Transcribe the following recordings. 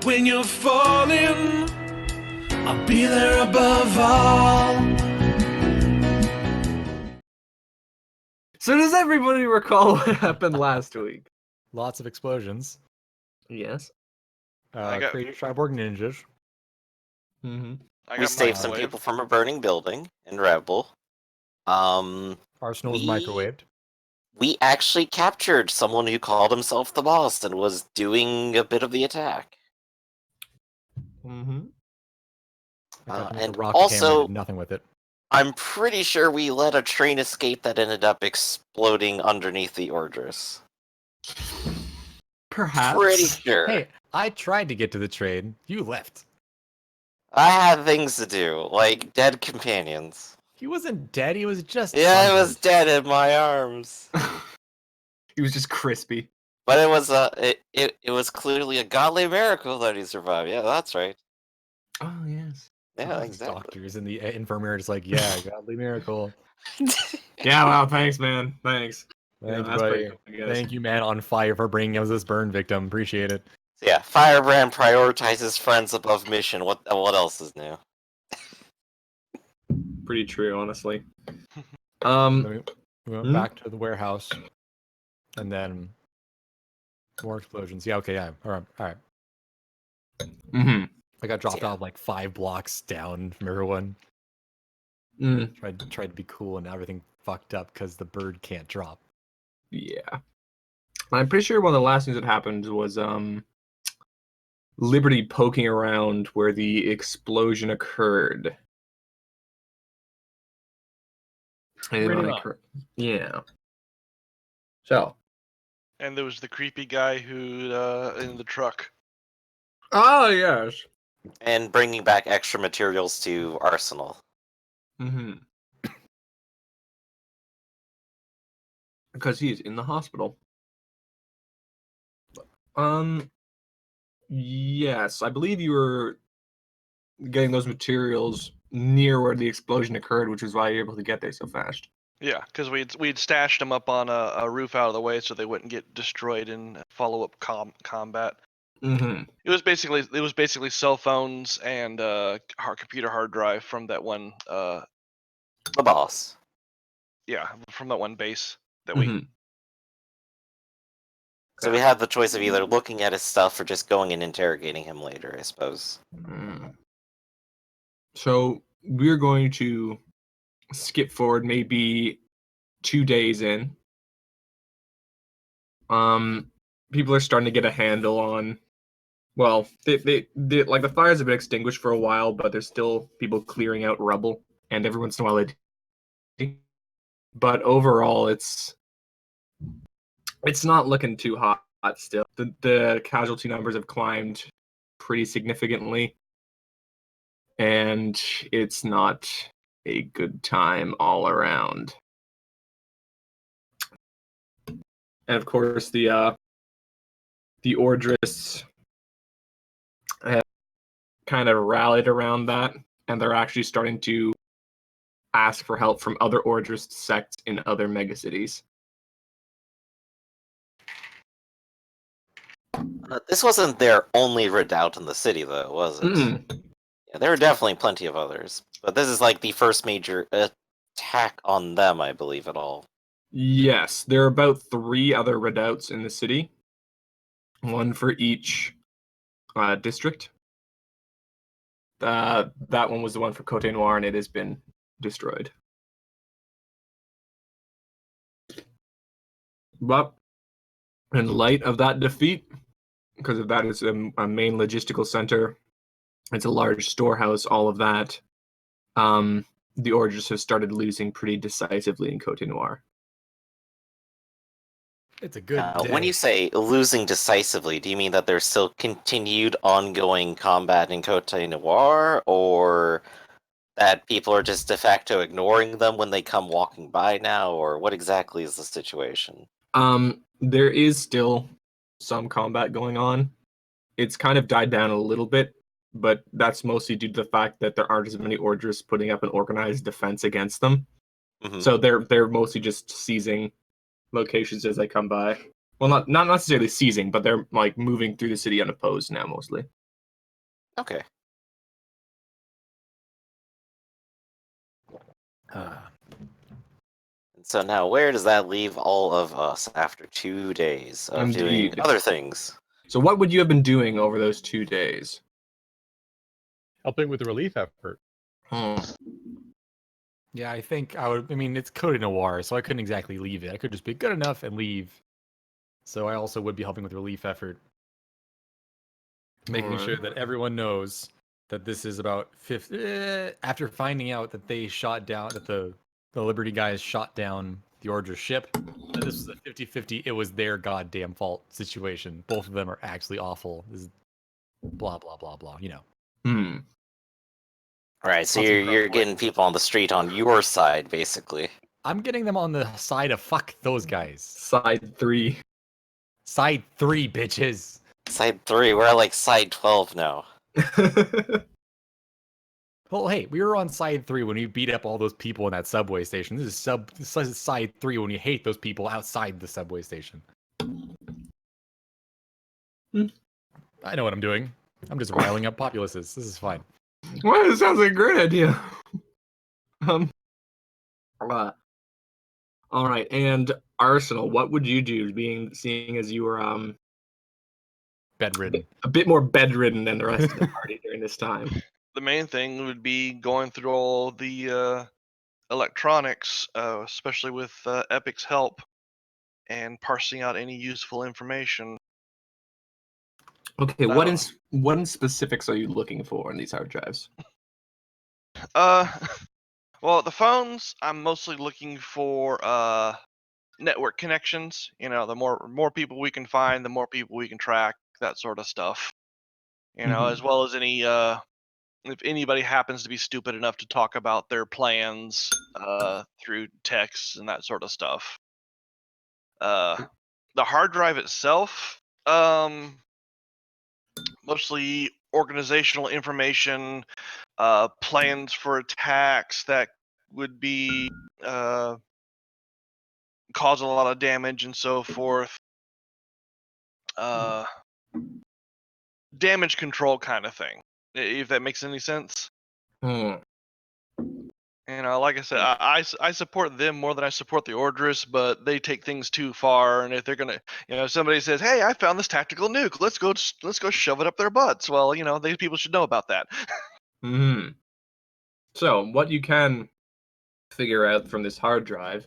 When you're falling, I'll be there above all. So does everybody recall what happened last week? Lots of explosions. Yes. Creative cyborg ninjas. Mm-hmm. We saved some people from a burning building in Rebel. Arsenal was microwaved. We actually captured someone who called himself the boss and was doing a bit of the attack. Mm-hmm. And rocket also, hammer did nothing with it. I'm pretty sure we let a train escape that ended up exploding underneath the Orders. Perhaps. Pretty sure. Hey, I tried to get to the train. You left. I had things to do, like dead companions. He wasn't dead. He was just. Yeah, I was dead in my arms. He was just crispy. But it was it was clearly a godly miracle that he survived. Yeah, that's right. Oh, yes. Yeah, exactly. Doctors in the infirmary are just like, yeah, godly miracle. Yeah, wow, thanks, man. Thanks. Thanks, that's buddy. pretty cool, I guess. Thank you, man, on fire for bringing us this burn victim. Appreciate it. So yeah, Firebrand prioritizes friends above mission. What else is new? Pretty true, honestly. We went back to the warehouse, and then more explosions. Yeah, okay, yeah. All right. Mm-hmm. I got dropped off like 5 blocks down from everyone. Mm. Tried to be cool, and everything fucked up because the bird can't drop. Yeah. I'm pretty sure one of the last things that happened was Liberty poking around where the explosion occurred. Yeah. So. And there was the creepy guy who in the truck. Oh, yes. And bringing back extra materials to Arsenal. Mm-hmm. Because he's in the hospital. Yes, I believe you were getting those materials near where the explosion occurred, which is why you're able to get there so fast. Yeah, because we'd stashed them up on a roof out of the way so they wouldn't get destroyed in follow-up combat. Mm-hmm. It was basically cell phones and computer hard drive from that one. The boss. Yeah, from that one base that Mm-hmm. So we had the choice of either looking at his stuff or just going and interrogating him later, I suppose. So we're going to skip forward maybe 2 days in. People are starting to get a handle on. Well, they like the fires have been extinguished for a while, but there's still people clearing out rubble, and every once in a while they. But overall, it's not looking too hot still. The casualty numbers have climbed pretty significantly, and it's not a good time all around. And of course, the Ordrists have kind of rallied around that, and they're actually starting to ask for help from other Ordrist sects in other megacities. This wasn't their only redoubt in the city, though, was it? Mm-mm. Yeah, there were definitely plenty of others, but this is like the first major attack on them, I believe, at all. Yes, there are about 3 other redoubts in the city, one for each district. That one was the one for Côte Noire, and it has been destroyed. But in light of that defeat, because of that is a main logistical center, it's a large storehouse, all of that, the Orders have started losing pretty decisively in Côte Noire. It's a good day. When you say losing decisively, do you mean that there's still continued ongoing combat in Côte Noire, or that people are just de facto ignoring them when they come walking by now, or what exactly is the situation? There is still some combat going on. It's kind of died down a little bit, but that's mostly due to the fact that there aren't as many Orders putting up an organized defense against them. Mm-hmm. So they're mostly just seizing locations as they come by. Well, not necessarily seizing, but they're like moving through the city unopposed now, mostly. Okay. So now, where does that leave all of us after 2 days of doing Indeed. other things? So what would you have been doing over those 2 days? Helping with the relief effort. Hmm. Yeah, I think I would. I mean, it's Cote Noir, so I couldn't exactly leave it. I could just be good enough and leave. So I also would be helping with relief effort, making sure that everyone knows that this is about after finding out that they shot down that the Liberty guys shot down the Order ship. That this was a 50-50. It was their goddamn fault situation. Both of them are actually awful. This is blah blah blah blah. You know. Hmm. Right, so Lots of you're grunt getting people on the street on your side, basically. I'm getting them on the side of fuck those guys. Side 3. Side 3, bitches. Side 3, we're at like side 12 now. Well, hey, we were on side 3 when we beat up all those people in that subway station. This is side 3 when you hate those people outside the subway station. I know what I'm doing. I'm just riling up populaces. This is fine. Well, it sounds like a great idea. Um. All right, and Arsenal, what would you do, seeing as you were Bedridden. a bit more bedridden than the rest of the party during this time? The main thing would be going through all the electronics, especially with Epic's help, and parsing out any useful information. Okay, what in specifics are you looking for in these hard drives? Well, the phones, I'm mostly looking for network connections. You know, the more people we can find, the more people we can track, that sort of stuff. You know, as well as any if anybody happens to be stupid enough to talk about their plans through texts and that sort of stuff. The hard drive itself, mostly organizational information, plans for attacks that would be cause a lot of damage and so forth. Damage control kind of thing, if that makes any sense. Hmm. You know, like I said, I support them more than I support the Ordris, but they take things too far. And if they're gonna, you know, if somebody says, "Hey, I found this tactical nuke. Let's go shove it up their butts." Well, you know, these people should know about that. Hmm. So, what you can figure out from this hard drive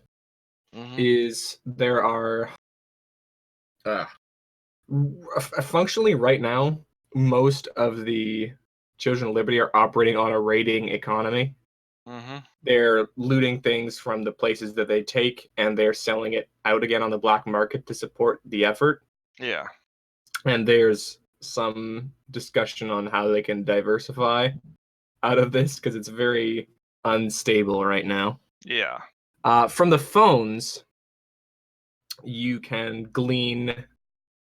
is there are functionally right now, most of the Children of Liberty are operating on a raiding economy. They're looting things from the places that they take, and they're selling it out again on the black market to support the effort. Yeah. And there's some discussion on how they can diversify out of this because it's very unstable right now. Yeah. From the phones, you can glean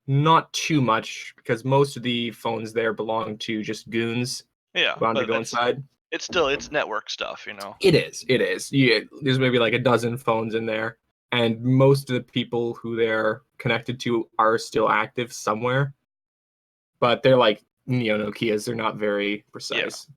not too much because most of the phones there belong to just goons. Yeah. Who want to But go inside. it's network stuff, you know. It is. Yeah, there's maybe like a dozen phones in there, and most of the people who they're connected to are still active somewhere. But they're like Nokias. They're not very precise. Yeah.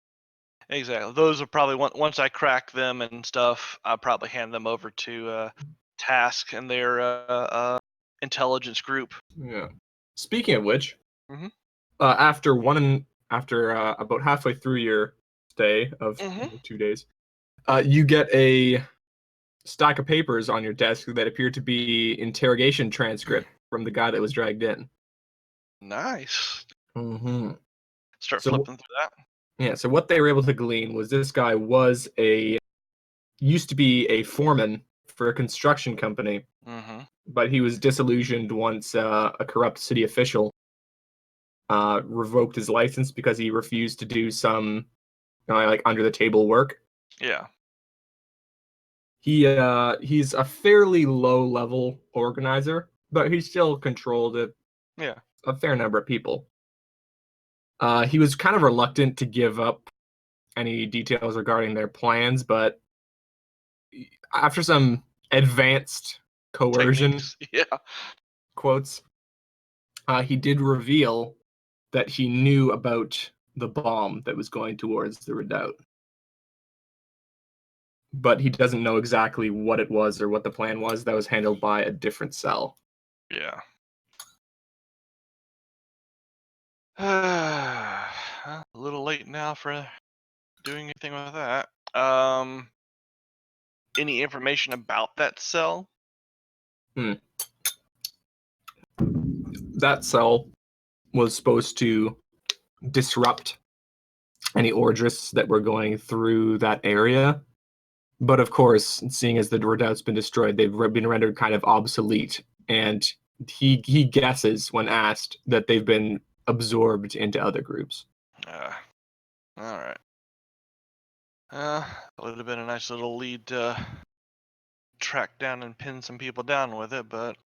Exactly. Those are probably once I crack them and stuff, I'll probably hand them over to Task and their intelligence group. Yeah. Speaking of which, Mhm. after about halfway through your stay of 2 days, you get a stack of papers on your desk that appear to be interrogation transcript from the guy that was dragged in. Nice. Mm-hmm. Start So- flipping through that. Yeah, so what they were able to glean was this guy used to be a foreman for a construction company, but he was disillusioned once a corrupt city official revoked his license because he refused to do some like under the table work. Yeah. He's a fairly low level organizer, but he still controlled a fair number of people. He was kind of reluctant to give up any details regarding their plans, but after some advanced coercion Techniques. Yeah. quotes, he did reveal that he knew about the bomb that was going towards the redoubt. But he doesn't know exactly what it was or what the plan was. That was handled by a different cell. Yeah. A little late now for doing anything with that. Any information about that cell? That cell was supposed to disrupt any Ordris that were going through that area. But of course, seeing as the redoubt's been destroyed, they've been rendered kind of obsolete. And he guesses when asked that they've been absorbed into other groups. All right. It would have been a nice little lead to track down and pin some people down with it, but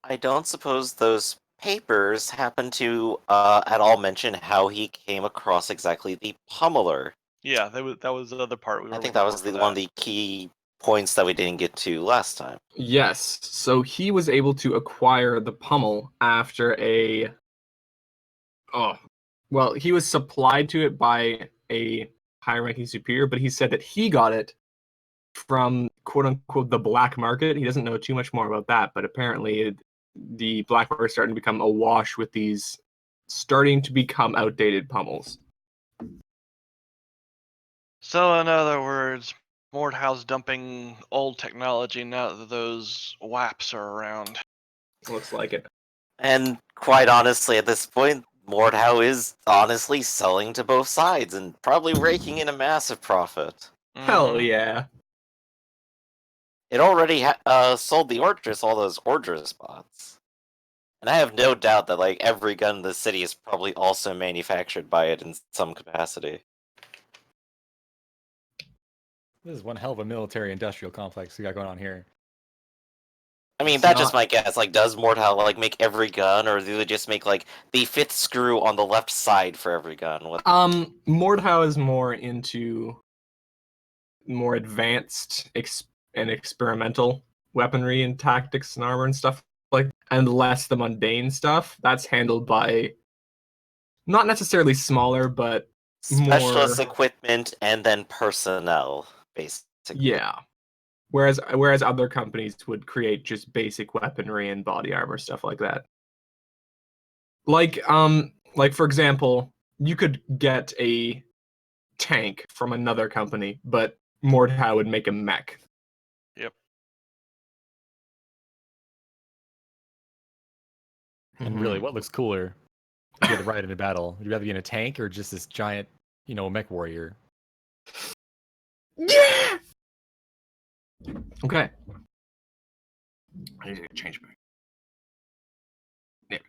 I don't suppose those papers happen to at all mention how he came across exactly the pummeler. yeah, that was the other part we were. I think that was one of the key points that we didn't get to last time. Yes, so he was able to acquire the pummel after he was supplied to it by a high-ranking superior, but he said that he got it from quote-unquote the black market. He doesn't know too much more about that, but apparently the black market is starting to become awash with these starting to become outdated pummels. So in other words, Mordhau's dumping old technology now that those WAPs are around. Looks like it. And quite honestly, at this point, Mordhau is honestly selling to both sides and probably raking in a massive profit. Hell Mhm. yeah. It already sold the Ordris all those Ordris spots. And I have no doubt that like every gun in the city is probably also manufactured by it in some capacity. This is one hell of a military-industrial complex we got going on here. I mean, It's that's just not- my guess. Like, does Mordhau like make every gun, or do they just make like the fifth screw on the left side for every gun? Mordhau is more into more advanced and experimental weaponry and tactics and armor and stuff and less the mundane stuff. That's handled by not necessarily smaller, but Specialist more equipment and then personnel, basically. yeah. Whereas other companies would create just basic weaponry and body armor stuff like that. Like for example, you could get a tank from another company, but Mordhau would make a mech. Yep. And really, what looks cooler if you had to ride in a battle? Would you rather be in a tank or just this giant, mech warrior? Yeah. Okay. I need to change my. There.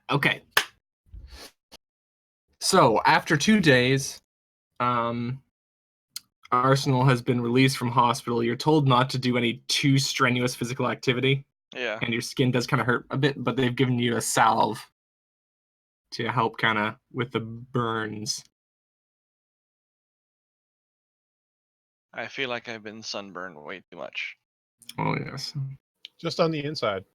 Okay. So after 2 days, Arsenal has been released from hospital. You're told not to do any too strenuous physical activity, Yeah. and your skin does kind of hurt a bit, but they've given you a salve to help kind of with the burns. I feel like I've been sunburned way too much. Oh yes. Just on the inside.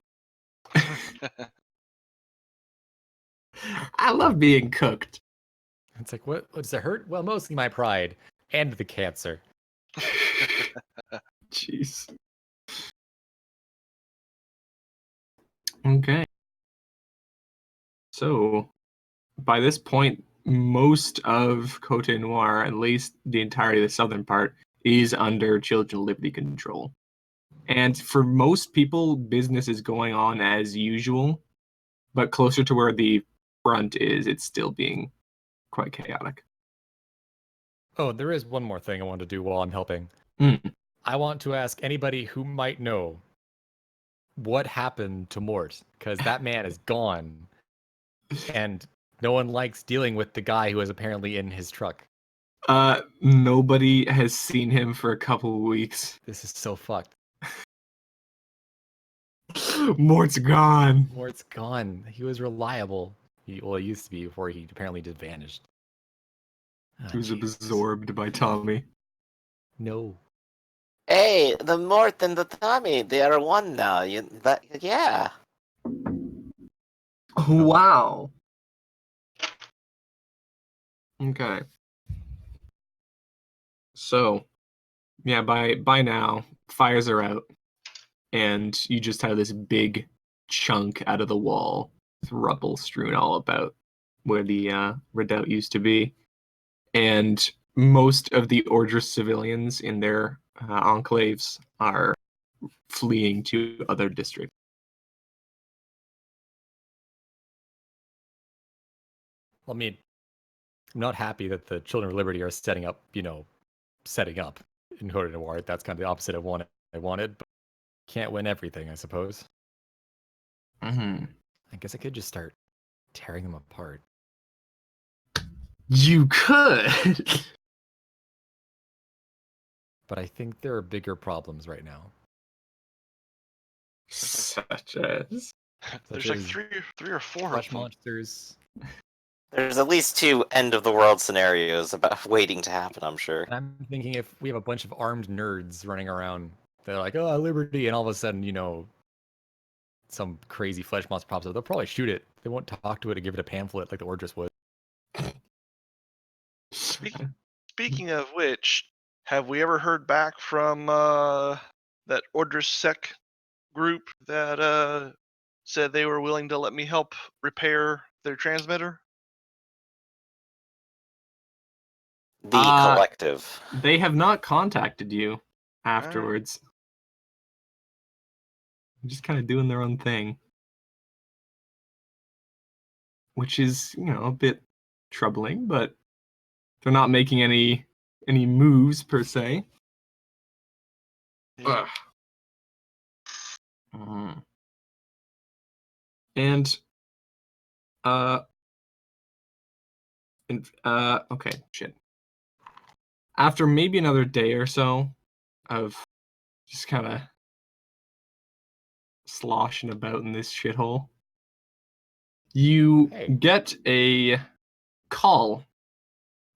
I love being cooked. It's like, what does it hurt? Well, mostly my pride and the cancer. Jeez. Okay. So, by this point, most of Cote Noire, at least the entirety of the southern part, is under Children of Liberty control. And for most people, business is going on as usual, but closer to where the front is, it's still being quite chaotic. Oh, there is one more thing I want to do while I'm helping. Mm. I want to ask anybody who might know what happened to Mort, because that man is gone. And no one likes dealing with the guy who is apparently in his truck. Nobody has seen him for a couple weeks. This is so fucked. Mort's gone. Mort's gone. He was reliable. He used to be before he apparently just vanished. He was absorbed by Tommy. No. Hey, the Mort and the Tommy, they are one now. Yeah. Wow. Okay. So, yeah, by now, fires are out, and you just have this big chunk out of the wall, with rubble strewn all about where the redoubt used to be. And most of the Ordris civilians in their enclaves are fleeing to other districts. I mean, I'm not happy that the Children of Liberty are setting up in Cote d'Ivoire. That's kind of the opposite of what I wanted, but can't win everything, I suppose. Mm-hmm. I guess I could just start tearing them apart. You could. But I think there are bigger problems right now. Such as. There's Such like as three or four of flesh them. monsters. There's at least 2 end of the world scenarios about waiting to happen, I'm sure. And I'm thinking if we have a bunch of armed nerds running around, they're like, oh, liberty, and all of a sudden, some crazy flesh monster pops up, they'll probably shoot it. They won't talk to it and give it a pamphlet like the Ordris would. Speaking of which, have we ever heard back from that Ordris Sec group that said they were willing to let me help repair their transmitter? The Uh, collective. They have not contacted you afterwards. Just kind of doing their own thing. Which is, a bit troubling, but they're not making any moves per se. Yeah. Mhm. And okay, shit. After maybe another day or so of just kind of sloshing about in this shithole, you Hey. get a call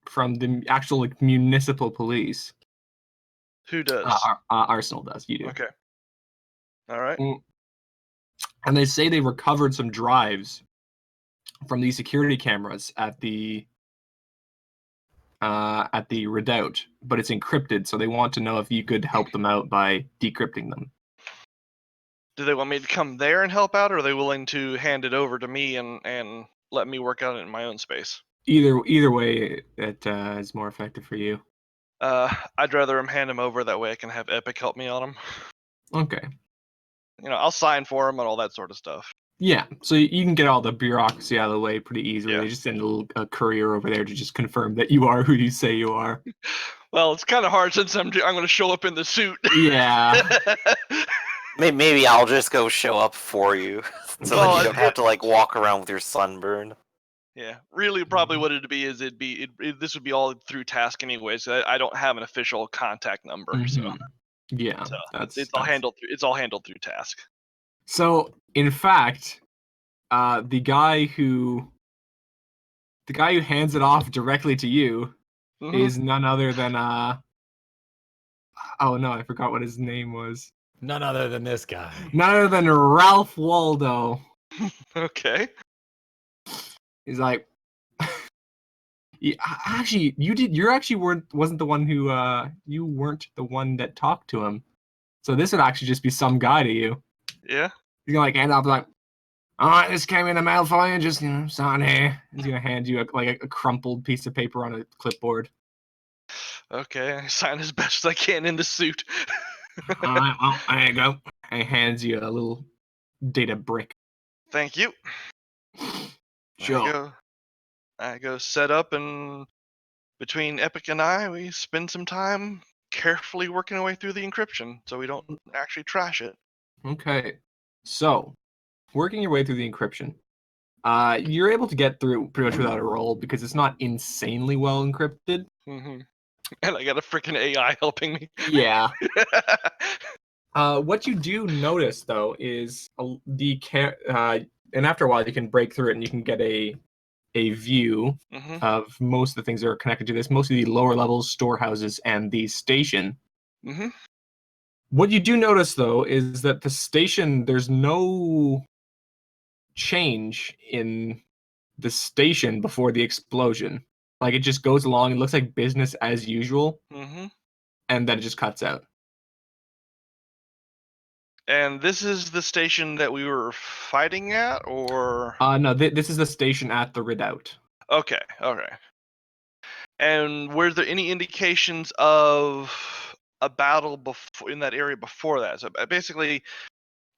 from the actual municipal police. Who does? Arsenal does. You do. Okay. All right. And they say they recovered some drives from the security cameras at the redoubt, but it's encrypted, so they want to know if you could help them out by decrypting them. Do they want me to come there and help out, or are they willing to hand it over to me and let me work on it in my own space? Either way, it is more effective for you. I'd rather hand them over. That way I can have Epic help me on them. Okay. I'll sign for them and all that sort of stuff. Yeah, so you can get all the bureaucracy out of the way pretty easily. Yeah. They just send a courier over there to just confirm that you are who you say you are. Well, it's kind of hard since I'm going to show up in the suit. Yeah. Maybe I'll just go show up for you, so Well, that you don't have to walk around with your sunburn. Yeah, really, probably what it'd be is this would be all through task anyway. So I don't have an official contact number, so Yeah, it's all handled through task. So, in fact, the guy who hands it off directly to you is none other than oh no, I forgot what his name was. None other than this guy. None other than Ralph Waldo. Okay. He's like, actually, you actually wasn't the one who you weren't the one that talked to him. So this would actually just be some guy to you. Yeah. He's gonna hand off all right, this came in the mail for you, just sign here. He's gonna hand you a crumpled piece of paper on a clipboard. Okay, I sign as best as I can in the suit. All right, well, there you go. And he hands you a little data brick. Thank you. Sure. I go set up, and between Epic and I, we spend some time carefully working our way through the encryption so we don't actually trash it. Okay. So, working your way through the encryption, you're able to get through pretty much without a roll because it's not insanely well encrypted. Mm-hmm. And I got a freaking AI helping me. Yeah. What you do notice though is and after a while you can break through it and you can get a view of most of the things that are connected to this, most of the lower levels, storehouses, and the station. Mm-hmm. What you do notice though is that the station, there's no change in the station before the explosion. Like it just goes along. It looks like business as usual, Mm-hmm. and then it just cuts out. And this is the station that we were fighting at, or No, this is the station at the Redoubt. okay. And were there any indications of a battle in that area before that? So basically,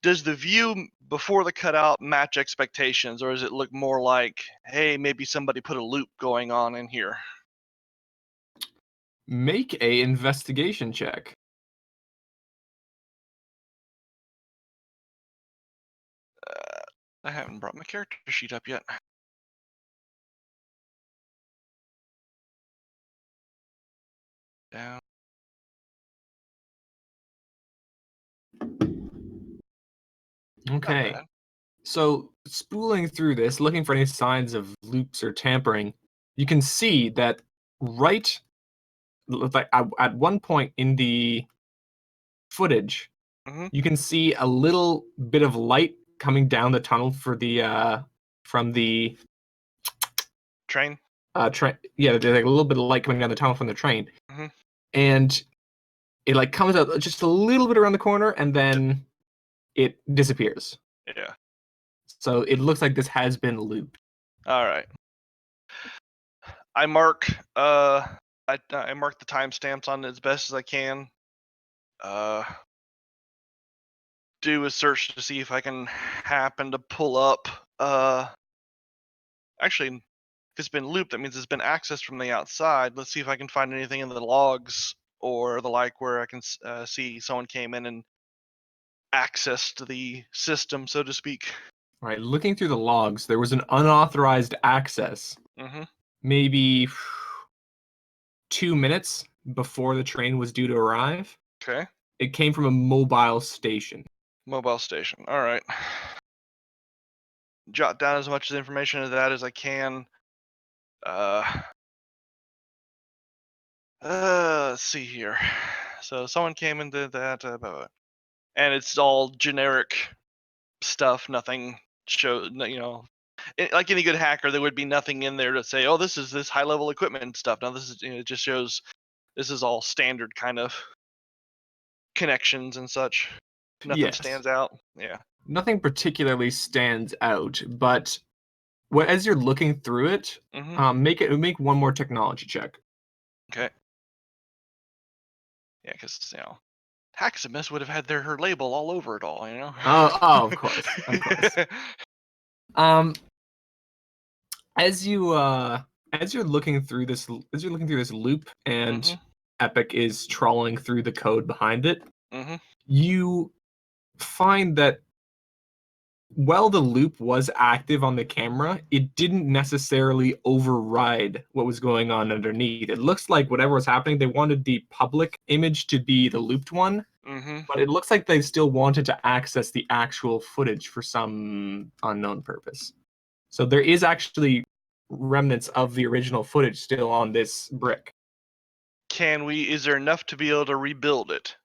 does the view before the cutout match expectations, or does it look more like, hey, maybe somebody put a loop going on in here? Make a investigation check. I haven't brought my character sheet up yet. Down. Not Okay. bad. So, spooling through this, looking for any signs of loops or tampering, you can see that right, like at one point in the footage, Mhm. you can see a little bit of light coming down the tunnel for the from the Train. train. Yeah, there's like a little bit of light coming down the tunnel from the train, Mhm. and it like comes out just a little bit around the corner, and then it disappears. Yeah. So it looks like this has been looped. All right. I mark I mark the timestamps on it as best as I can. Do a search to see if I can happen to pull up. Actually, if it's been looped, that means it's been accessed from the outside. Let's see if I can find anything in the logs or the like where I can see someone came in and accessed the system, so to speak. All right, looking through the logs, there was an unauthorized access, Mm-hmm. maybe 2 minutes before the train was due to arrive. Okay. It came from a mobile station. Mobile station. All right. Jot down as much information of that as I can. Let's see here. So someone came into that, and it's all generic stuff. Nothing like any good hacker, there would be nothing in there to say, "Oh, this is this high-level equipment and stuff." Now, this is it just shows this is all standard kind of connections and such. Nothing Yes. stands out. Yeah. Nothing particularly stands out, but as you're looking through it, Mm-hmm. make one more technology check. Okay. Yeah, because Haximus would have had her label all over it all, Oh, of course, of course. As you're looking through this loop, and Mhm. Epic is trawling through the code behind it, Mm-hmm. you find that while the loop was active on the camera, it didn't necessarily override what was going on underneath. It looks like whatever was happening, they wanted the public image to be the looped one, Mm-hmm. but it looks like they still wanted to access the actual footage for some unknown purpose. So there is actually remnants of the original footage still on this brick. Is there enough to be able to rebuild it?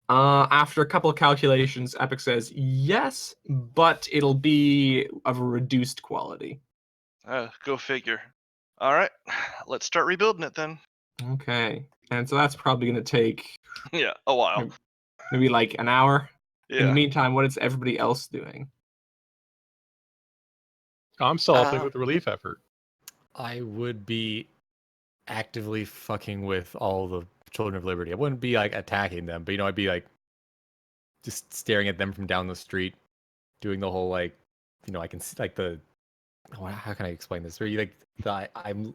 After a couple of calculations, Epic says yes, but it'll be of a reduced quality. Go figure. All right, let's start rebuilding it then. Okay, and so that's probably going to take Yeah, a while. maybe like an hour. In the Yeah. meantime, what is everybody else doing? I'm still helping with the relief effort. I would be actively fucking with all the Children of Liberty. I wouldn't be like attacking them, but I'd be like just staring at them from down the street, doing the whole like, I can see like the how can I explain this? Where you like I'm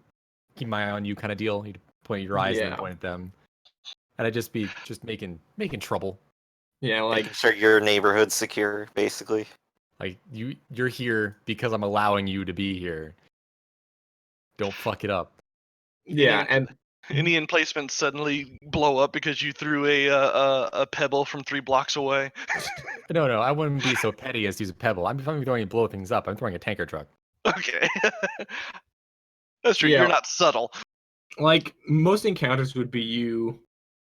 keeping my eye on you kind of deal. You point your eyes and Yeah. then point at them, and I'd just be making trouble. Yeah, like Making sure your neighborhood's secure, basically. Like you're here because I'm allowing you to be here. Don't fuck it up. yeah, and Any emplacements suddenly blow up because you threw a pebble from 3 blocks away. No, I wouldn't be so petty as to use a pebble. I'm throwing to blow things up. I'm throwing a tanker truck. Okay. That's true. Yeah. You're not subtle. like most encounters would be you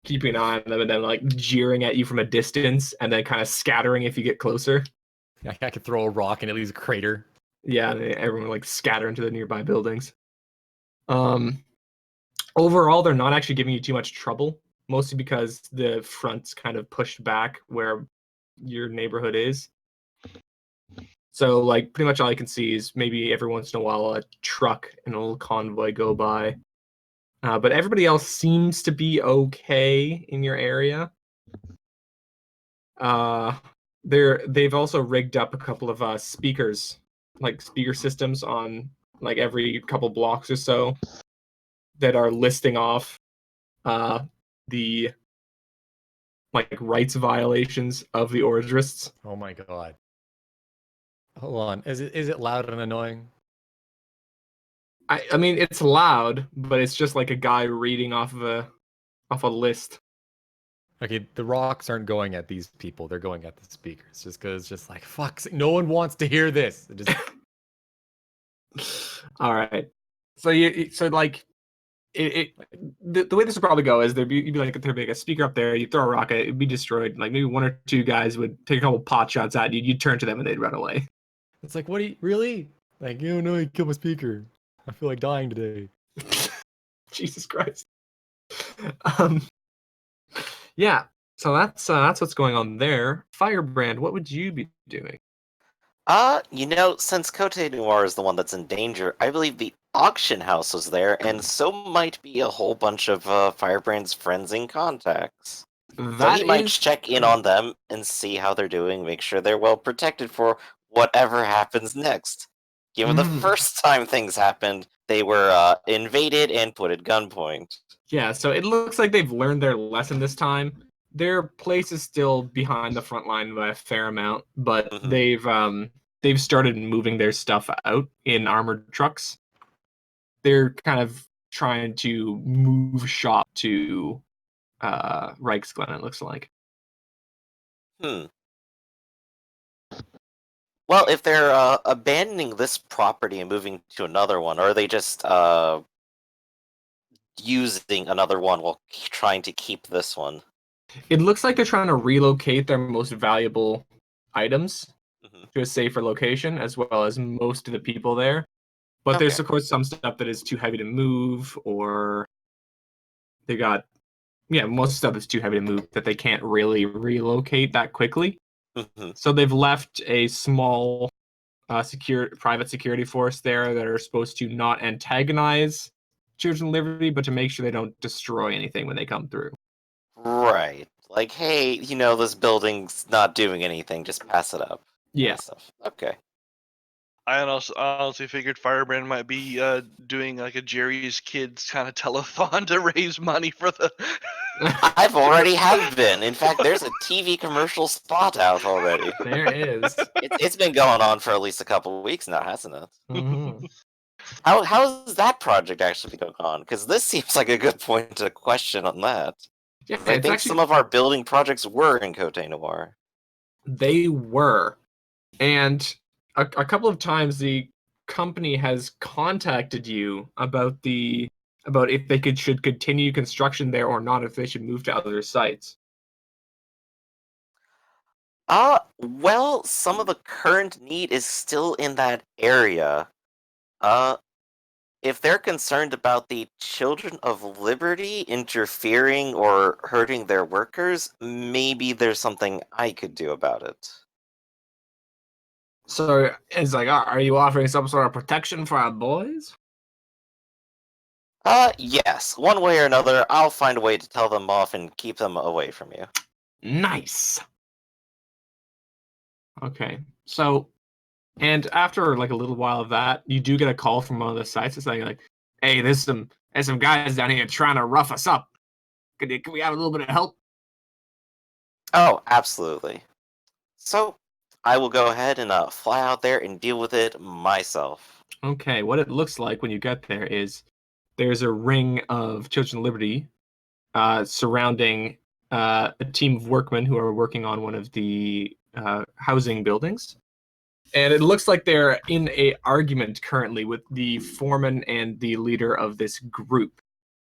keeping an eye on them and then like jeering at you from a distance and then kind of scattering if you get closer. I could throw a rock and it leaves a crater. Yeah, and everyone like scatter into the nearby buildings. Overall, they're not actually giving you too much trouble, mostly because the front's kind of pushed back where your neighborhood is. So, like, pretty much all I can see is maybe every once in a while a truck and a little convoy go by. But everybody else seems to be okay in your area. They've also rigged up a couple of speakers, like speaker systems on like every couple blocks or so that are listing off the like rights violations of the Ordrists. Oh my god. Hold on. Is it loud and annoying? I mean it's loud, but it's just like a guy reading off a list. Okay, the rocks aren't going at these people; they're going at the speakers. Just because, just like fuck, no one wants to hear this. It just... All right, so like the way this would probably go is you'd be like there'd be like a speaker up there, you throw a rock at it, it'd be destroyed. Like maybe one or two guys would take a couple pot shots at you, you'd turn to them and they'd run away. It's like, what do you really? Like, you know, you killed my speaker. I feel like dying today. Jesus Christ. Yeah, so that's what's going on there. Firebrand, what would you be doing? Since Cote Noir is the one that's in danger, I believe the auction house was there, and so might be a whole bunch of Firebrand's friends and contacts. So he might check in on them and see how they're doing, make sure they're well protected for whatever happens next. Given the first time things happened, they were invaded and put at gunpoint. Yeah, so it looks like they've learned their lesson this time. Their place is still behind the front line by a fair amount, but they've started moving their stuff out in armored trucks. They're kind of trying to move shop to Reichsglen, it looks like. Well, if they're abandoning this property and moving to another one, or are they just using another one while trying to keep this one? It looks like they're trying to relocate their most valuable items to a safer location, as well as most of the people there. But there's, of course, some stuff that is too heavy to move, or they got, most stuff is too heavy to move that they can't really relocate that quickly. So they've left a small private security force there that are supposed to not antagonize Children of Liberty, but to make sure they don't destroy anything when they come through. Right. Like, hey, this building's not doing anything, just pass it up. Yeah. Stuff. Okay. I honestly figured Firebrand might be doing like a Jerry's Kids kind of telethon to raise money for the... I've already have been. In fact, there's a TV commercial spot out already. There is. It's been going on for at least a couple of weeks now, hasn't it? Mm-hmm. How's that project actually going on? Because this seems like a good point to question on that. Yeah, I think some of our building projects were in Cote Noir. They were. And a couple of times the company has contacted you about if they should continue construction there or not, if they should move to other sites. Well, some of the current need is still in that area. If they're concerned about the Children of Liberty interfering or hurting their workers, maybe there's something I could do about it. So it's like, are you offering some sort of protection for our boys? Yes. One way or another, I'll find a way to tell them off and keep them away from you. Nice. Okay. So, and after like a little while of that, you do get a call from one of the sites. It's like, hey, there's some guys down here trying to rough us up. Can we have a little bit of help? Oh, absolutely. So, I will go ahead and fly out there and deal with it myself. Okay, what it looks like when you get there is there's a ring of Children of Liberty surrounding a team of workmen who are working on one of the housing buildings. And it looks like they're in an argument currently with the foreman and the leader of this group.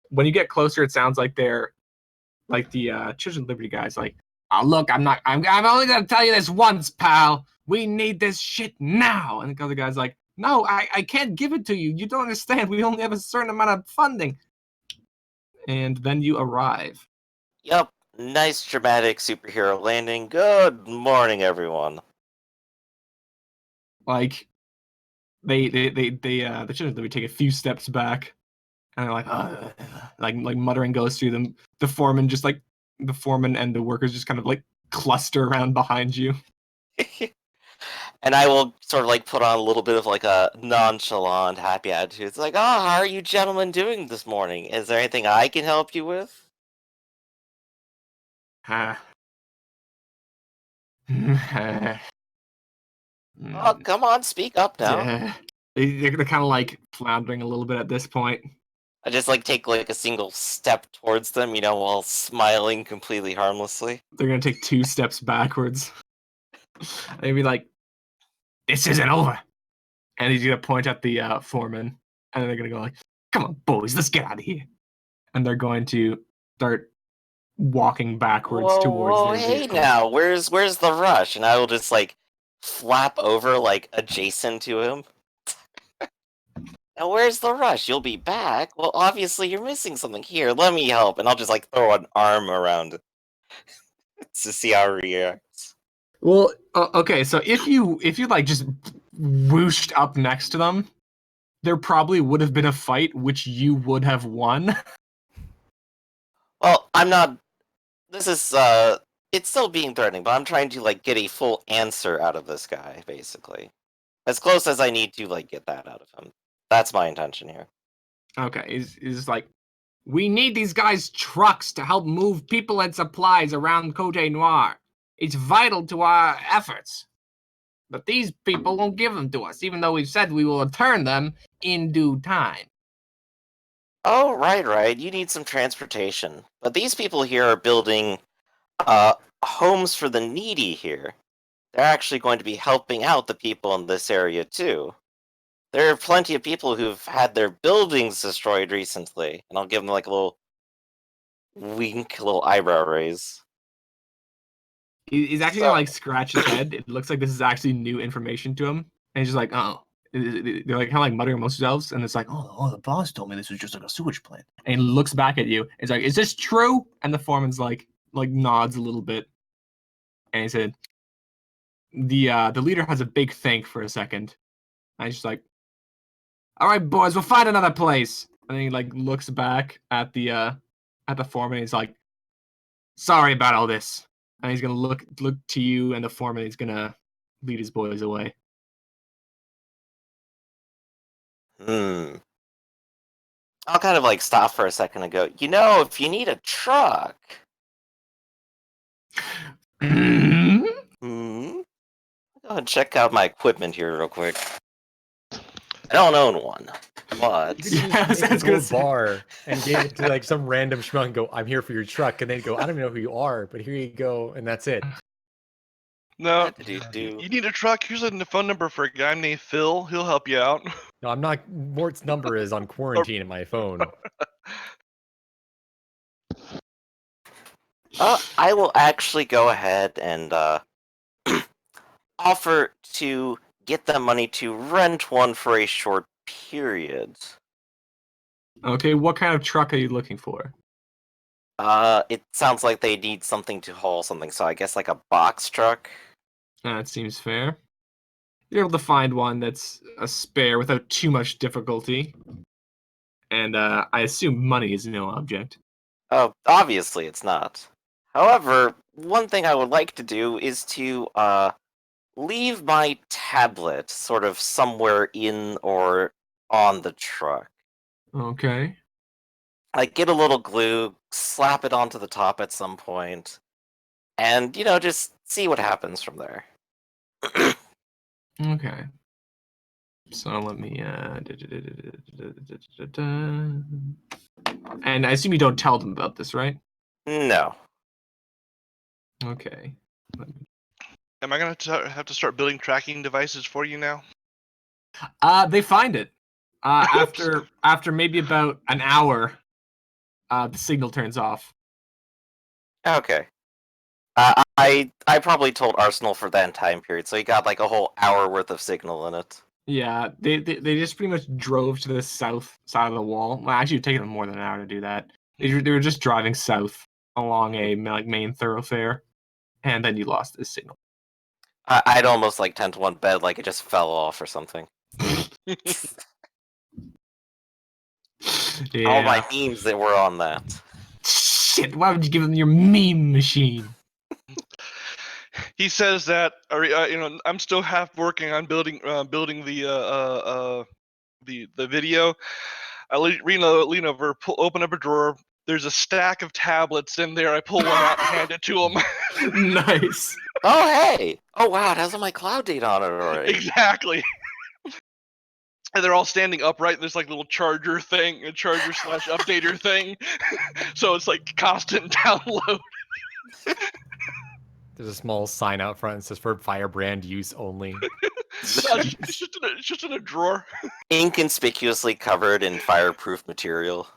When you get closer, it sounds like they're like the Children of Liberty guys, like, oh, look, I'm only gonna tell you this once, pal. We need this shit now. And the other guy's like, No, I can't give it to you. You don't understand. We only have a certain amount of funding. And then you arrive. Yup, nice dramatic superhero landing. Good morning, everyone. Like, the children we take a few steps back, and they're like muttering goes through them. The foreman and the workers just kind of like cluster around behind you. And I will sort of like put on a little bit of like a nonchalant, happy attitude. It's like, oh, how are you gentlemen doing this morning? Is there anything I can help you with? Oh, come on, speak up now. Yeah. They're kind of like floundering a little bit at this point. I just like take like a single step towards them, while smiling completely harmlessly. They're gonna take 2 steps backwards. They'd be like, "This isn't over," and he's gonna point at the foreman, and then they're gonna go like, "Come on, boys, let's get out of here," and they're going to start walking backwards towards their hey vehicle. now, where's the rush? And I will just like flap over like adjacent to him. Now where's the rush? You'll be back. Well, obviously you're missing something. Here, let me help. And I'll just like throw an arm around it to see how he reacts. Well, okay, so if you like just whooshed up next to them, there probably would have been a fight which you would have won. Well, I'm not. This is it's still being threatening, but I'm trying to like get a full answer out of this guy, basically, as close as I need to like get that out of him. That's my intention here. Okay, is like, we need these guys' trucks to help move people and supplies around Côte Noire. It's vital to our efforts. But these people won't give them to us, even though we've said we will return them in due time. Oh, right. You need some transportation. But these people here are building homes for the needy here. They're actually going to be helping out the people in this area too. There are plenty of people who've had their buildings destroyed recently, and I'll give them like a little wink, a little eyebrow raise. He's actually gonna like scratch his head. It looks like this is actually new information to him, and he's just like, oh. They're like kind of like muttering amongst themselves, and it's like, oh, the boss told me this was just like a sewage plant. And he looks back at you. It's like, is this true? And the foreman's like nods a little bit, and he said, the leader has a big think for a second. And he's just like, all right, boys, we'll find another place. And then he like looks back at the foreman. And he's like, sorry about all this. And he's gonna look to you and the foreman. He's gonna lead his boys away. I'll kind of like stop for a second and go, if you need a truck. Go and check out my equipment here real quick. I don't own one, but I was going to a bar and gave it to like some random schmuck and go, I'm here for your truck, and then go, I don't even know who you are, but here you go, and that's it. No, you need a truck. Here's a phone number for a guy named Phil. He'll help you out. No, I'm not. Mort's number is on quarantine in my phone. I will actually go ahead and offer to get them money to rent one for a short period. Okay, what kind of truck are you looking for? It sounds like they need something to haul something, so I guess like a box truck. That seems fair. You're able to find one that's a spare without too much difficulty. And I assume money is no object. Oh, obviously it's not. However, one thing I would like to do is to leave my tablet sort of somewhere in or on the truck. Okay. Like, get a little glue, slap it onto the top at some point, and, just see what happens from there. Okay. So let me and I assume you don't tell them about this, right? No. Okay. Am I going to have to start building tracking devices for you now? They find it. After maybe about an hour, the signal turns off. Okay. I probably told Arsenal for that time period, so he got like a whole hour worth of signal in it. Yeah, they just pretty much drove to the south side of the wall. Well, actually, it taken them more than an hour to do that. They were just driving south along a main thoroughfare, and then you lost this signal. I'd almost like 10 to 1 bet like it just fell off or something. All my memes that were on that. Shit! Why would you give them your meme machine? He says that, I'm still half working on building the video. I lean over, open up a drawer. There's a stack of tablets in there. I pull one out and hand it to him. Nice. Oh hey! Oh wow! It has my cloud date on it already. Exactly. And they're all standing upright. There's like a little charger thing, a charger / updater thing. So it's like constant download. There's a small sign out front that says for firebrand use only. It's just in a drawer. Inconspicuously covered in fireproof material.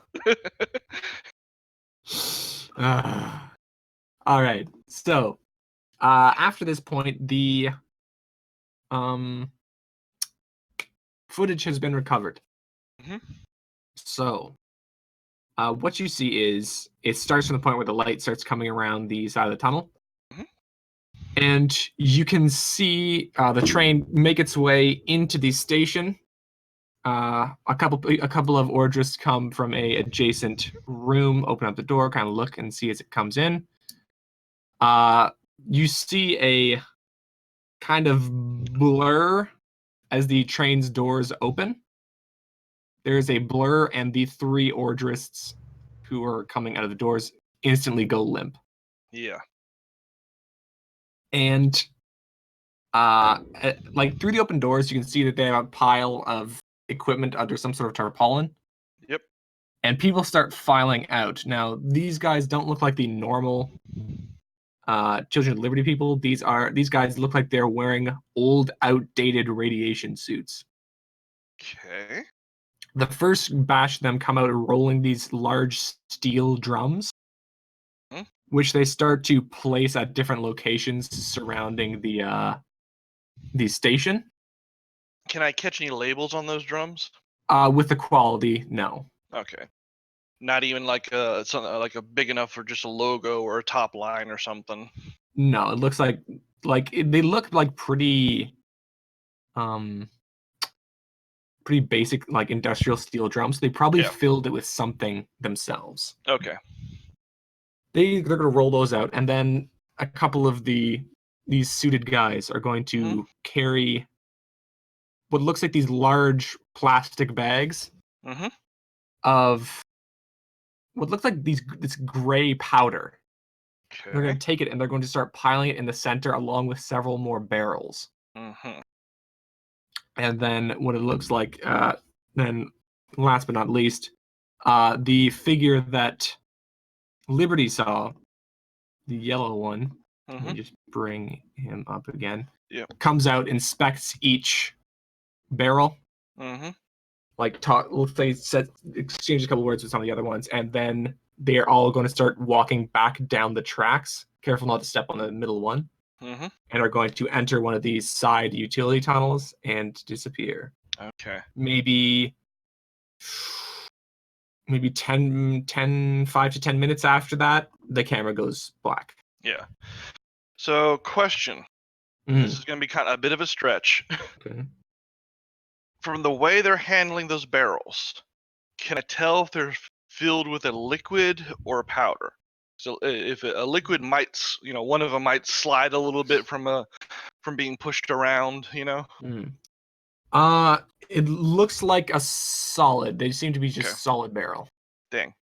All right. So, after this point, the footage has been recovered. Mhm. So, what you see is it starts from the point where the light starts coming around the side of the tunnel, Mhm. and you can see the train make its way into the station. A couple of Ordris come from a adjacent room, open up the door, kind of look and see as it comes in. You see a kind of blur as the train's doors open. There's a blur, and the 3 Ordrists who are coming out of the doors instantly go limp. Yeah. And like through the open doors, you can see that they have a pile of equipment under some sort of tarpaulin. Yep. And people start filing out. Now, these guys don't look like the normal Children of Liberty people. These guys look like they're wearing old, outdated radiation suits. Okay. The first batch of them come out rolling these large steel drums, which they start to place at different locations surrounding the station. Can I catch any labels on those drums? With the quality, no. Okay. Not even like like a big enough for just a logo or a top line or something. No, it looks like they look like pretty basic, like industrial steel drums. They probably filled it with something themselves. Okay. They're gonna roll those out, and then a couple of these suited guys are going to carry what looks like these large plastic bags of what looks like this gray powder. Okay. They're going to take it and they're going to start piling it in the center along with several more barrels. And then what it looks like, then last but not least, the figure that Liberty saw, the yellow one, let me just bring him up again, comes out, inspects each barrel, like exchange a couple words with some of the other ones, and then they're all going to start walking back down the tracks, careful not to step on the middle one, and are going to enter one of these side utility tunnels and disappear. Okay. Maybe 5 to 10 minutes after that, the camera goes black. Yeah. So, question. This is going to be kind of a bit of a stretch. Okay. From the way they're handling those barrels, can I tell if they're filled with a liquid or a powder? So if a liquid might, one of them might slide a little bit from being pushed around, It looks like a solid. They seem to be just solid barrel. Dang.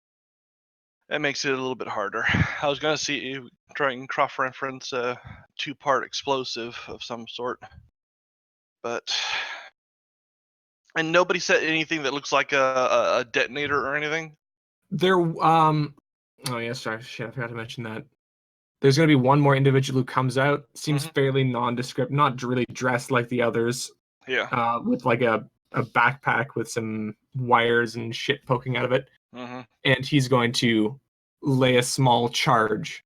That makes it a little bit harder. I was going to try and cross-reference a 2-part explosive of some sort. But... And nobody said anything that looks like a detonator or anything? Oh yes, sorry, I forgot to mention that. There's going to be one more individual who comes out. Seems fairly nondescript, not really dressed like the others. Yeah. With like a backpack with some wires and shit poking out of it. And he's going to lay a small charge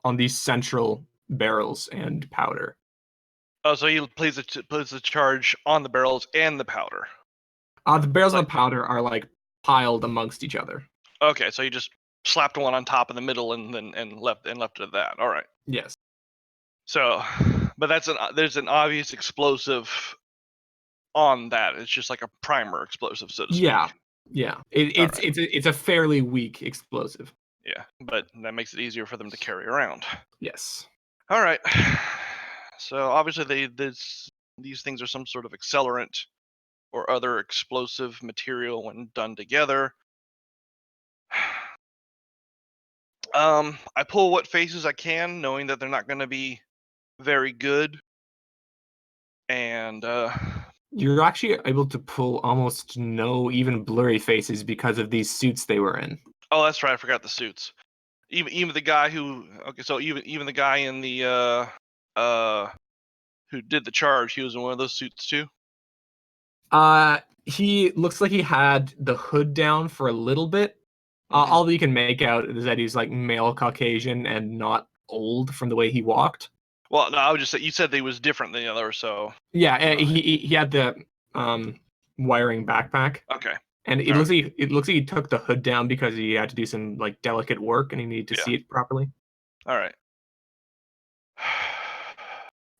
on these central barrels and powder. Oh, so he plays the charge on the barrels and the powder. The barrels Like- of powder are like piled amongst each other. Okay, so you just slapped one on top in the middle and left it at that. All right. Yes. So, but there's an obvious explosive on that. It's just like a primer explosive, so to speak. Yeah. It's a fairly weak explosive. Yeah, but that makes it easier for them to carry around. Yes. All right. So obviously these things are some sort of accelerant or other explosive material when done together. I pull what faces I can, knowing that they're not going to be very good. And You're actually able to pull almost no even blurry faces because of these suits they were in. oh, that's right, I forgot the suits. Even the guy who even the guy in the who did the charge, he was in one of those suits too. He looks like he had the hood down for a little bit. Mhm. All that you can make out is that he's like male Caucasian and not old from the way he walked. Well, no, I would just say you said they was different than the other, so Yeah, he had the wiring backpack, okay. and it looks like he took the hood down because he had to do some like delicate work and he needed to Yeah. see it properly. All right.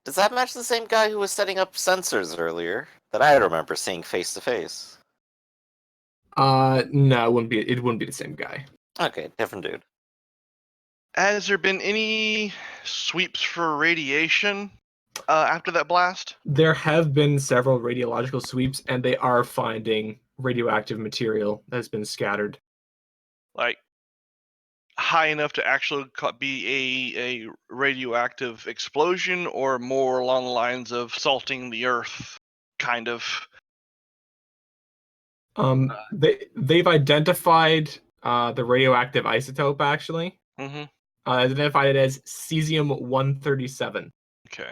Does that match the same guy who was setting up sensors earlier that I remember seeing face to face? No, it wouldn't be the same guy. Okay, different dude. Has there been any sweeps for radiation after that blast? There have been several radiological sweeps, and they are finding radioactive material that has been scattered. Like high enough to actually be a radioactive explosion, or more along the lines of salting the earth, kind of? They've identified the radioactive isotope actually. Mm-hmm. Identified it as cesium-137. Okay.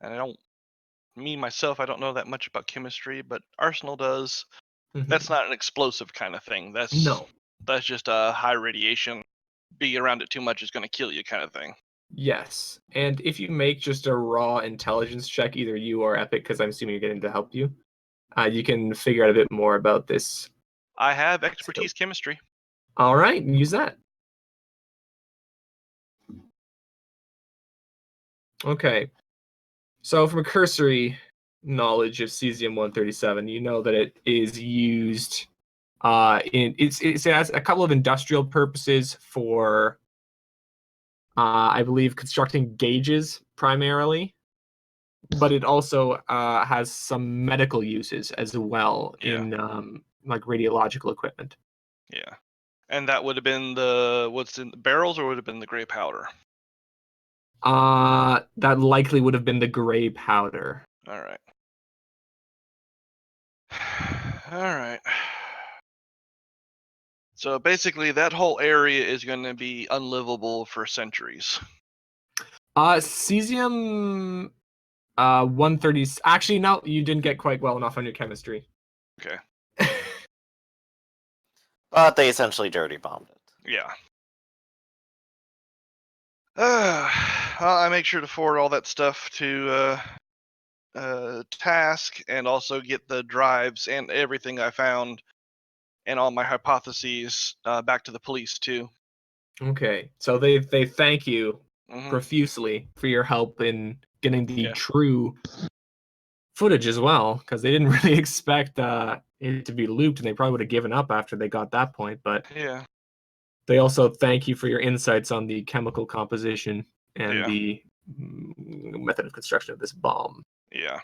And I don't know that much about chemistry, but Arsenal does. That's not an explosive kind of thing. No. That's just a high radiation. Being around it too much is going to kill you, kind of thing. Yes, and if you make just a raw intelligence check, either you or Epic, because I'm assuming you're getting to help you, you can figure out a bit more about this. I have expertise chemistry. All right, use that. Okay. So from a cursory knowledge of cesium-137, you know that it is used it has a couple of industrial purposes for I believe constructing gauges primarily, but it also has some medical uses as well in like radiological equipment. Yeah. And that would have been what's in the barrels, or would have been the gray powder? That likely would have been the gray powder. All right. All right. So basically, that whole area is going to be unlivable for centuries. Cesium 130. Actually, no, you didn't get quite well enough on your chemistry. Okay. But they essentially dirty bombed it. Yeah. I make sure to forward all that stuff to Task, and also get the drives and everything I found and all my hypotheses back to the police too. Okay, so they thank you Mhm. profusely for your help in getting the Yeah. true footage as well, because they didn't really expect it to be looped, and they probably would have given up after they got that point. But Yeah. they also thank you for your insights on the chemical composition and Yeah. the method of construction of this bomb. Yeah.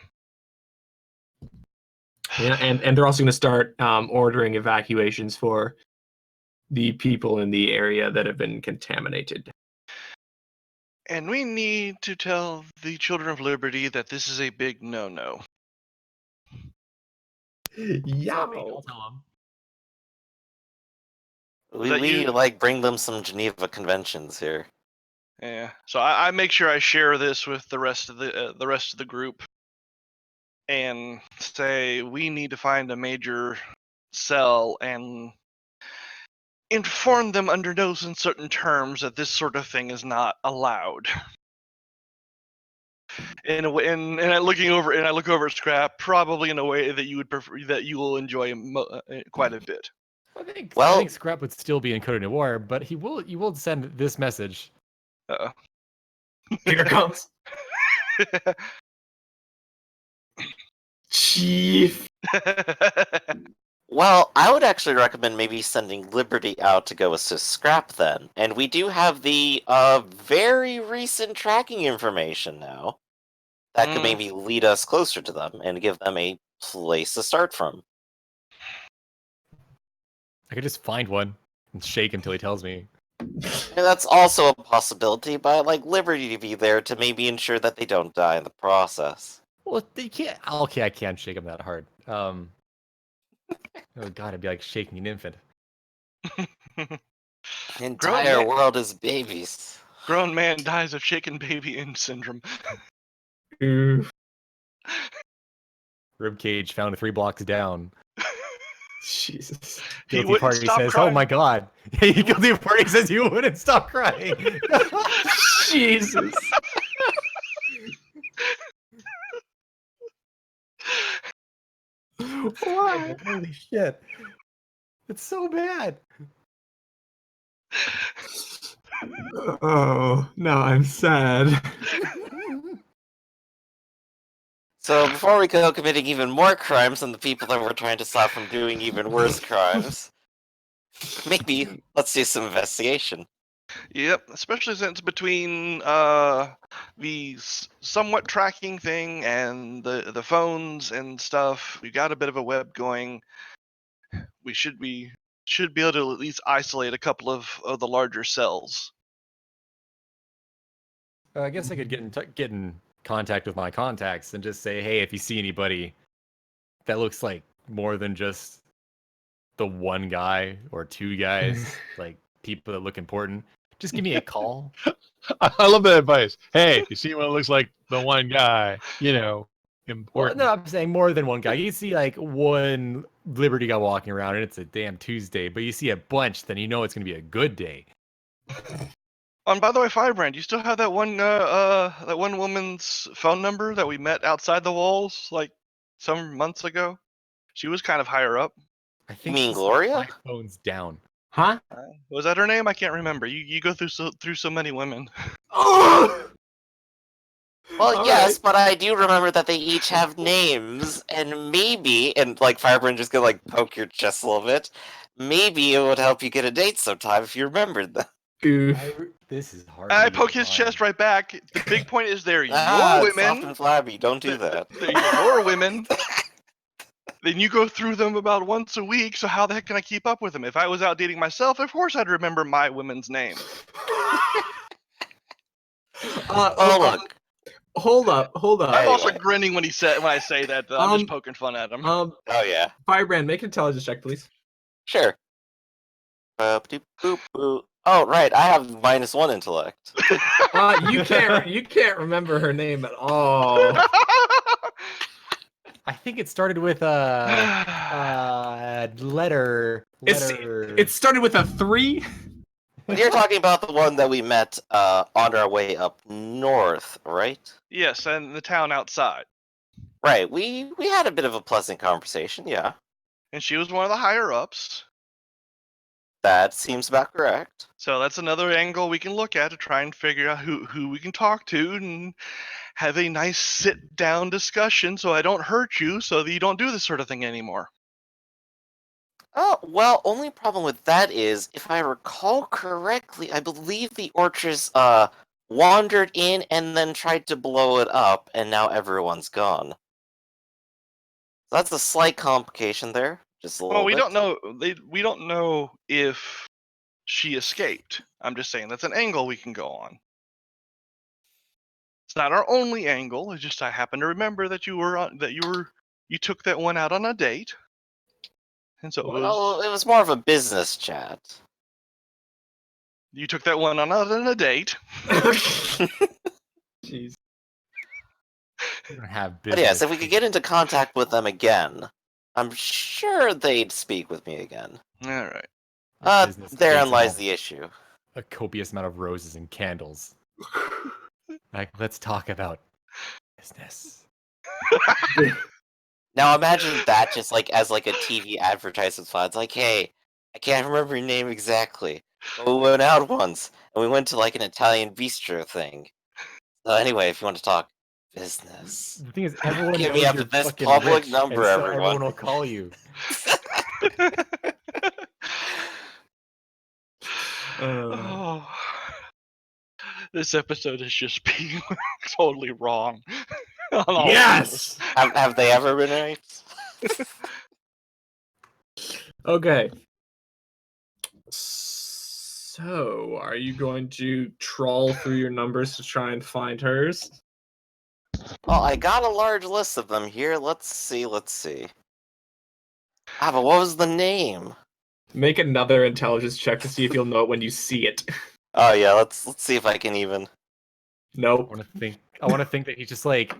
Yeah, and they're also going to start ordering evacuations for the people in the area that have been contaminated. And we need to tell the Children of Liberty that this is a big no-no. Yeah. I'll tell him. We like bring them some Geneva Conventions here. Yeah. So I make sure I share this with the rest of the group, and say we need to find a major cell and inform them under no uncertain terms that this sort of thing is not allowed. in a way, and I look over at Scrap, probably in a way that you would prefer, that you will enjoy quite a bit. I think Well- Scrap would still be in Cote d'Ivoire, but you will send this message. Uh-oh. Here it comes. Chief. Well, I would actually recommend maybe sending Liberty out to go assist Scrap then. And we do have the very recent tracking information now that could maybe lead us closer to them and give them a place to start from. I could just find one and shake until he tells me. And that's also a possibility, but I'd like Liberty to be there to maybe ensure that they don't die in the process. Well, they can't. Okay, I can't shake him that hard. Oh god, it'd be like shaking an infant. The entire world is babies. Grown man dies of shaken baby in syndrome. Ooh. Ribcage found 3 blocks down. Jesus. He Guilty wouldn't party stop says, crying. "Oh my god." Guilty party says you wouldn't stop crying. Jesus. Why? Holy shit! It's so bad. Oh, now I'm sad. So before we go committing even more crimes than the people that we're trying to stop from doing even worse crimes, maybe let's do some investigation. Yep, especially since between the somewhat tracking thing and the phones and stuff, we got a bit of a web going. We should be able to at least isolate a couple of the larger cells. I guess I could get in contact with my contacts and just say, "Hey, if you see anybody that looks like more than just the one guy or 2 guys, like people that look important, just give me a call." I love that advice. Hey, you see one that looks like the one guy, Well, important. no, I'm saying more than one guy. You see like one Liberty guy walking around, and it's a damn Tuesday. But you see a bunch, then you know it's gonna be a good day. And by the way, Firebrand, you still have that one woman's phone number that we met outside the walls like some months ago? She was kind of higher up. I think mean she's Gloria? 5 phones down. Huh? Was that her name? I can't remember. You go through so many women. Oh! Well, All yes, right. but I do remember that they each have names, and maybe, and like Firebrand just gonna like poke your chest a little bit, maybe it would help you get a date sometime if you remembered them. Oof. This is hard. I poke his chest right back. The big point is they're your Soft women. and flabby, don't do that. They're your women. Then you go through them about once a week, so how the heck can I keep up with them? If I was out dating myself, of course I'd remember my women's name. Oh, look. Hold up. I'm also Anyway. grinning when I say that. Though. I'm just poking fun at him. Oh, yeah. Firebrand, make an intelligence check, please. Sure. Boop. Oh, right, I have -1 intellect. You can't remember her name at all. I think it started with a letter. It started with a 3. You're talking about the one that we met on our way up north, right? Yes, and the town outside. Right, we had a bit of a pleasant conversation, yeah. And she was one of the higher ups. That seems about correct. So that's another angle we can look at to try and figure out who we can talk to and have a nice sit down discussion so I don't hurt you so that you don't do this sort of thing anymore. Oh, well, only problem with that is, if I recall correctly, I believe the Orchrus wandered in and then tried to blow it up, and now everyone's gone. So that's a slight complication there. Just a little Well, we bit. don't know. We don't know if she escaped. I'm just saying that's an angle we can go on. It's not our only angle. It's just I happen to remember that you took that one out on a date, and so Well, it was more of a business chat. you took that one on a date. Jeez. We don't have But yes, if we could get into contact with them again, I'm sure they'd speak with me again. All right. Therein lies the issue. A copious amount of roses and candles. Like, let's talk about Business. Now imagine that just like as like a TV advertisement slot. It's like, hey, I can't remember your name exactly, but we went out once and we went to like an Italian bistro thing. So anyway, if you want to talk business, The thing is, everyone Give me knows up you're this fucking public rich, number, and so everyone. everyone will call you. Oh, this episode is just being totally wrong. On all Yes. have they ever been right? Okay. So, are you going to trawl through your numbers to try and find hers? Well, I got a large list of them here. Let's see. Ah, but what was the name? Make another intelligence check to see if you'll know it when you see it. Oh yeah, let's see if I can even. Nope. I want to think that he's just like,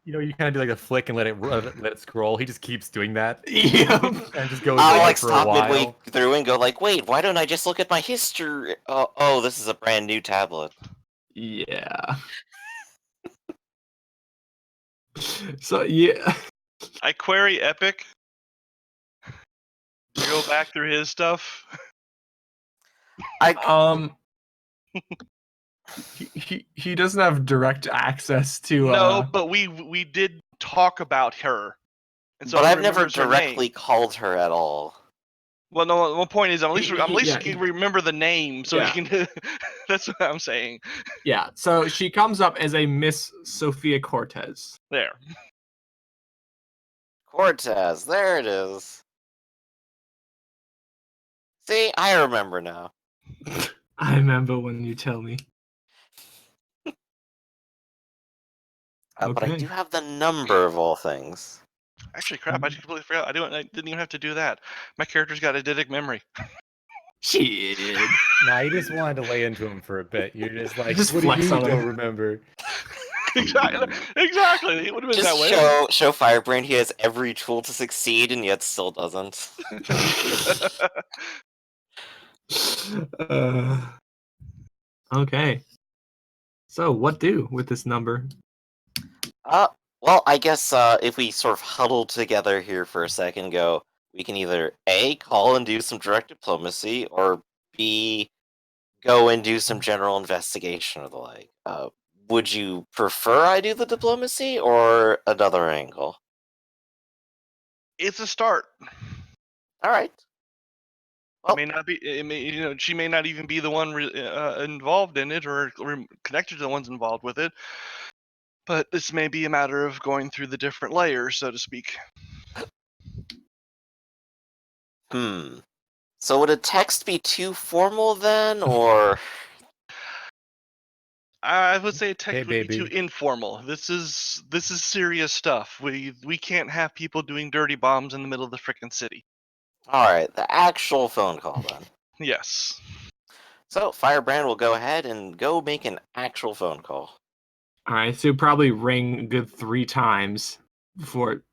you know, you kind of do like a flick and let it scroll. He just keeps doing that Yep. and just goes I'll on like for a stop while. midway through and go like, wait, why don't I just look at my history? Oh, this is a brand new tablet. Yeah. So yeah. I query Epic to go back through his stuff. He doesn't have direct access to No, but we did talk about her, and so But he I've never remembers her directly name. called her at all. Well, no. One point is, at least Yeah, he can remember the name, so yeah. he can. That's what I'm saying. Yeah, so she comes up as a Miss Sophia Cortez. There. Cortez, there it is. See, I remember now. I remember when you tell me. But I Okay. do have the number of all things. Actually, crap! I just completely forgot. I didn't even have to do that. My character's got eidetic memory. Shit. Nah, you just wanted to lay into him for a bit. You're just like, Just what do you flex mean on you him. don't remember? Exactly. It would have been Just that way. show Firebrand he has every tool to succeed and yet still doesn't. Okay. So, what do with this number? Well, I guess if we sort of huddle together here for a second, we can either A, call and do some direct diplomacy, or B, go and do some general investigation or the like. Would you prefer I do the diplomacy or another angle? It's a start. All right. It may not be. She may not even be the one involved in it or connected to the ones involved with it. But this may be a matter of going through the different layers, so to speak. So would a text be too formal then, or? I would say text Hey, would be too baby. informal. This is serious stuff. We can't have people doing dirty bombs in the middle of the frickin' city. All right, the actual phone call then. Yes. So Firebrand will go ahead and go make an actual phone call. All right, so it'll probably ring a good 3 times before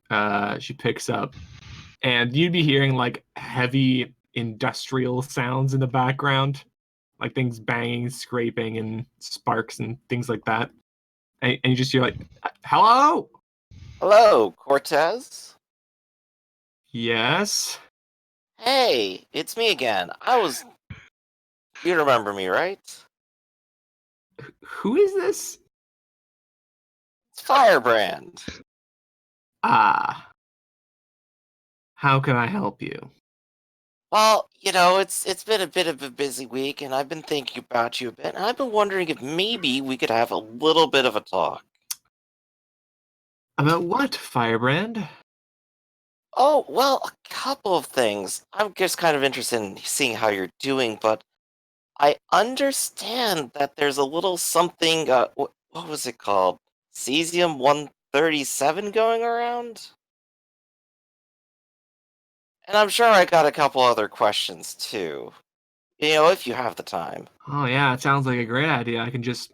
she picks up. And you'd be hearing like heavy industrial sounds in the background, like things banging, scraping, and sparks and things like that. And you just hear like, "Hello? Hello, Cortez? Yes? Hey, it's me again. You remember me, right? Who is this? It's Firebrand. Ah. How can I help you?" Well, it's been a bit of a busy week, and I've been thinking about you a bit, and I've been wondering if maybe we could have a little bit of a talk. About what, Firebrand? Oh, well, a couple of things. I'm just kind of interested in seeing how you're doing, but I understand that there's a little something, what was it called? Cesium-137 going around? And I'm sure I got a couple other questions, too. If you have the time. Oh yeah, it sounds like a great idea. I can just,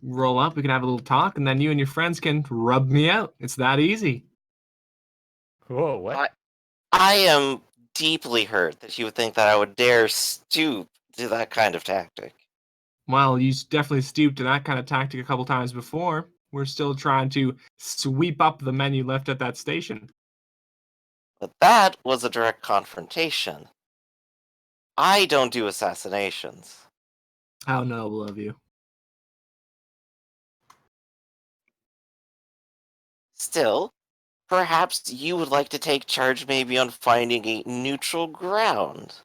roll up, we can have a little talk, and then you and your friends can rub me out. It's that easy. Whoa, what? I am deeply hurt that you would think that I would dare stoop to that kind of tactic. Well, you definitely stooped to that kind of tactic a couple times before. We're still trying to sweep up the men you left at that station. But that was a direct confrontation. I don't do assassinations. How noble of you. Still, perhaps you would like to take charge maybe on finding a neutral ground.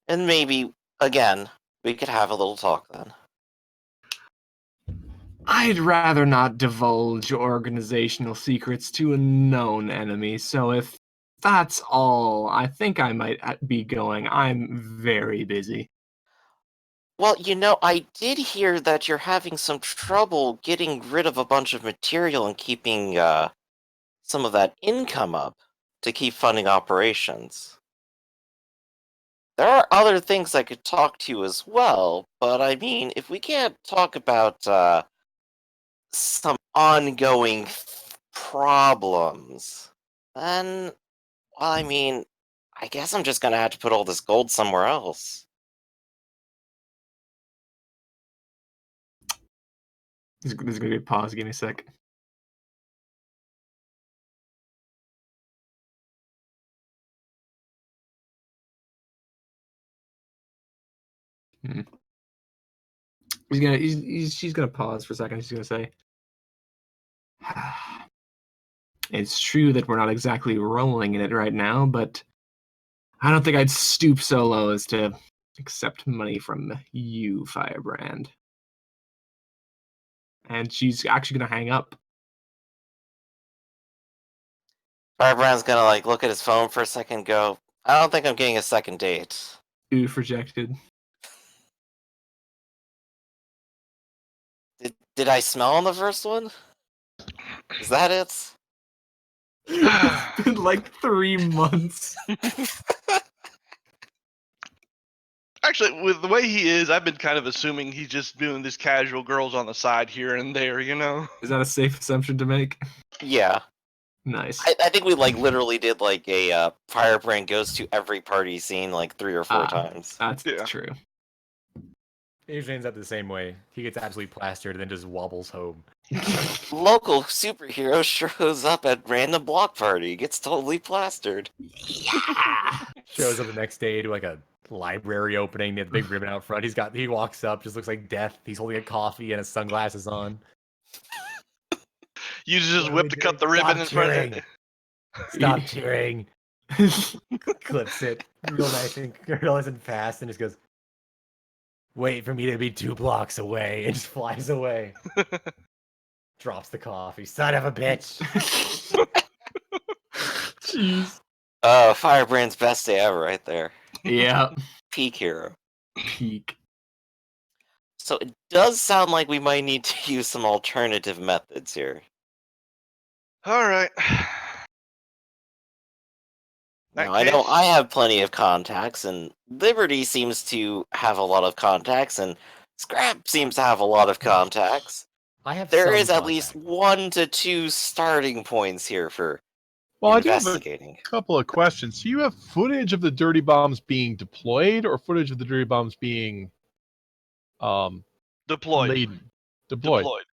And maybe, again, we could have a little talk then. I'd rather not divulge organizational secrets to a known enemy, so if that's all, I think I might be going. I'm very busy. Well, I did hear that you're having some trouble getting rid of a bunch of material and keeping some of that income up to keep funding operations. There are other things I could talk to you as well, but I mean, if we can't talk about some ongoing problems, then, well, I mean, I guess I'm just gonna have to put all this gold somewhere else. There's going to be a pause. Give me a sec. She's gonna pause for a second. She's gonna say, "It's true that we're not exactly rolling in it right now, but I don't think I'd stoop so low as to accept money from you, Firebrand." And she's actually gonna hang up. Firebrand's gonna look at his phone for a second and go, I don't think I'm getting a second date. Oof, rejected. Did I smell on the first one? Is that it? It's been like 3 months. Actually, with the way he is, I've been kind of assuming he's just doing this casual girls on the side here and there, Is that a safe assumption to make? Yeah. Nice. I think we literally did a Firebrand goes to every party scene 3 or 4 times. That's Yeah. true. It usually ends up the same way. He gets absolutely plastered and then just wobbles home. Local superhero shows up at random block party, gets totally plastered. Yeah. Shows up the next day to a library opening. They have the big ribbon out front. He walks up, just looks like death. He's holding a coffee and his sunglasses on. Uses his What do whip we to do? cut the ribbon in front of cheering. it. Stop cheering. Clips it real nice and fast, and just goes, "Wait for me to be 2 blocks away," and just flies away. Drops the coffee. Son of a bitch. Jeez. Oh, Firebrand's best day ever right there. Yeah. Peak hero. Peak. So it does sound like we might need to use some alternative methods here. All right. Now, I know I have plenty of contacts, and Liberty seems to have a lot of contacts, and Scrap seems to have a lot of contacts. I have There some is at least contact. 1 to 2 starting points here for Well, I do have investigating. a couple of questions. So you have footage of the dirty bombs being deployed, or footage of the dirty bombs being Deployed. laden? Deployed.